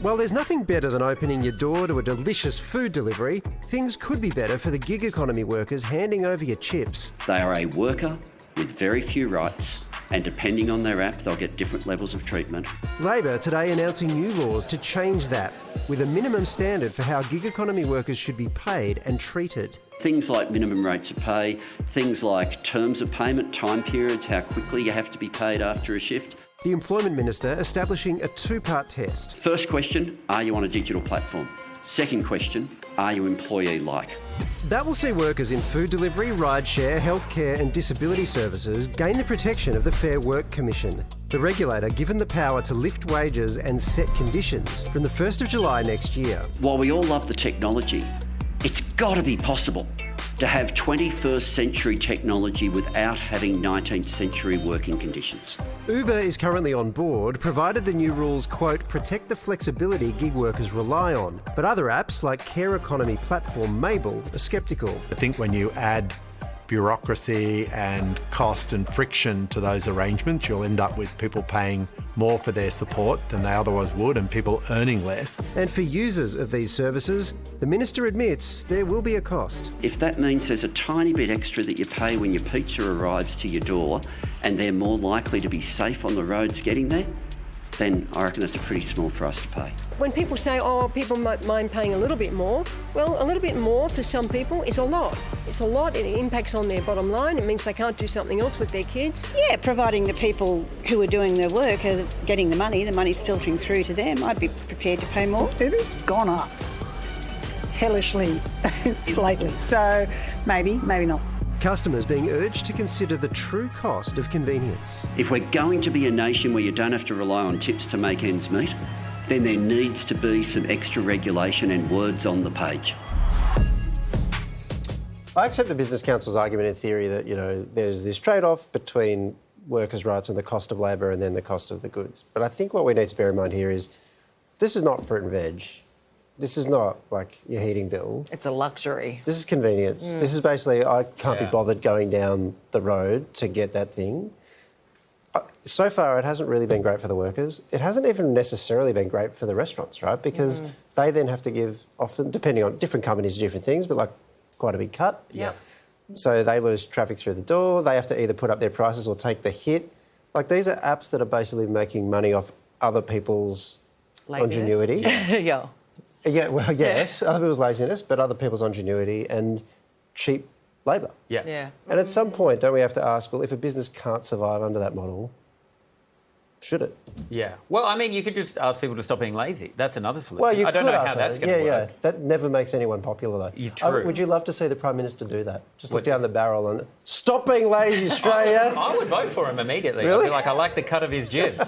While there's nothing better than opening your door to a delicious food delivery, things could be better for the gig economy workers handing over your chips. They are a worker with very few rights, and depending on their app, they'll get different levels of treatment. Labor today announcing new laws to change that, with a minimum standard for how gig economy workers should be paid and treated. Things like minimum rates of pay, things like terms of payment, time periods, how quickly you have to be paid after a shift. The Employment Minister establishing a two-part test. First question, are you on a digital platform? Second question, are you employee-like? That will see workers in food delivery, rideshare, healthcare and disability services gain the protection of the Fair Work Commission, the regulator given the power to lift wages and set conditions from the 1st of July next year. While we all love the technology, it's got to be possible to have 21st century technology without having 19th century working conditions. Uber is currently on board, provided the new rules, quote, protect the flexibility gig workers rely on. But other apps like care economy platform Mabel are sceptical. I think when you add bureaucracy and cost and friction to those arrangements, you'll end up with people paying more for their support than they otherwise would and people earning less. And for users of these services, the Minister admits there will be a cost. If that means there's a tiny bit extra that you pay when your pizza arrives to your door and they're more likely to be safe on the roads getting there, then I reckon that's a pretty small price to pay. When people say, oh, people might mind paying a little bit more, well, a little bit more for some people is a lot. It's a lot, it impacts on their bottom line, it means they can't do something else with their kids. Yeah, providing the people who are doing the work are getting the money's filtering through to them, I'd be prepared to pay more. It has gone up hellishly lately, so maybe not. Customers being urged to consider the true cost of convenience. If we're going to be a nation where you don't have to rely on tips to make ends meet, then there needs to be some extra regulation and words on the page. I accept the Business Council's argument in theory that, there's this trade-off between workers' rights and the cost of labour and then the cost of the goods. But I think what we need to bear in mind here is this is not fruit and veg. This is not like your heating bill. It's a luxury. This is convenience. This is basically, I can't be bothered going down the road to get that thing. So far, it hasn't really been great for the workers. It hasn't even necessarily been great for the restaurants, right? Because they then have to give, often, depending on different companies, different things, but like quite a big cut. Yeah. So they lose traffic through the door. They have to either put up their prices or take the hit. Like, these are apps that are basically making money off other people's ingenuity. Yeah. Yeah, well, yes, other people's laziness, but other people's ingenuity and cheap labour. Yeah. And at some point, don't we have to ask, well, if a business can't survive under that model, should it? Yeah. Well, I mean, you could just ask people to stop being lazy. That's another solution. Well, you I don't could know ask how that's that. going to work. Yeah. That never makes anyone popular, though. True. Would you love to see the Prime Minister do that? Just look down the barrel and stop being lazy, Australia. I would vote for him immediately. Really? I'd be like, I like the cut of his jib.